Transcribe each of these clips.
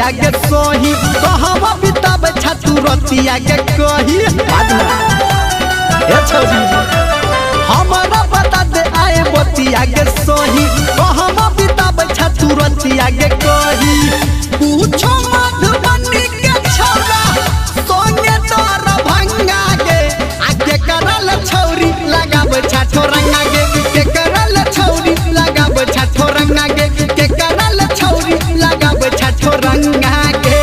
बतिया के सोही कहवा बिताब छतुरतिया के कही हमारा बता दे आए बतिया के सोही कहवा बिताब छतुरतिया के कही पूछो मधुबनी के छौरा सोने तोर भंगा के आके करल छौरी लगाब छठो रंगा के करल छौरी लगाब छठो रंगा के करल छौरी लगाब छठो रंगा के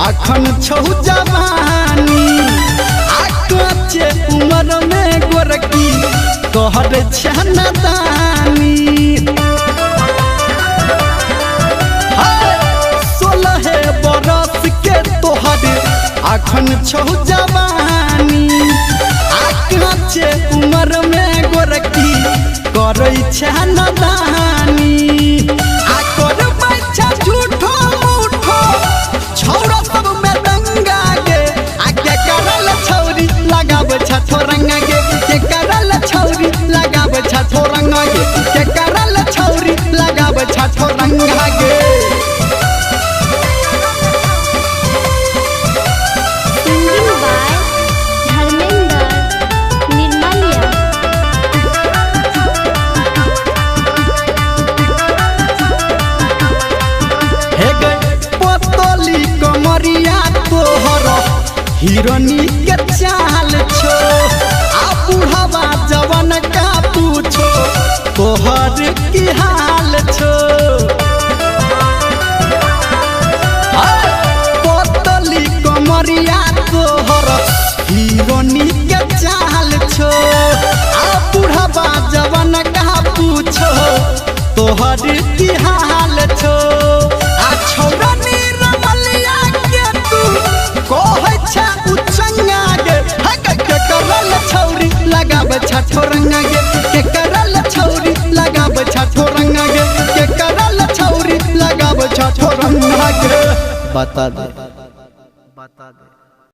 अखन छौ जवानी आके उम्र में गोरकी तोहर छनदानी 16 बरस के तोहर अखन छौ जवानी आके उम्र में गोरकी करै छनदानी आ कर बच्चा झूठो मूठो छौरा सब में दंगा गे आके करल छौरी लगाब छठो रंगा के करल छौरी लगाब छठो रंगा के करल छौरी लगाब छठो रंगा गे हिरोनी के चाल छो आ बुढ़ावा जवन का पूछो तोहर की हाल छो पोतली कमरिया तोहर हिरोनी के चाल छो आ बुढ़ावा जवन का पूछो तोहर की हाल छो आ छौरा निरमलिया के तू कोहै उचंगा गे के करल छौरी लगाब छठो रंगा के करल छौरी लगाब छठो रंगा के करल छौरी लगाब छठो रंगा के बता दे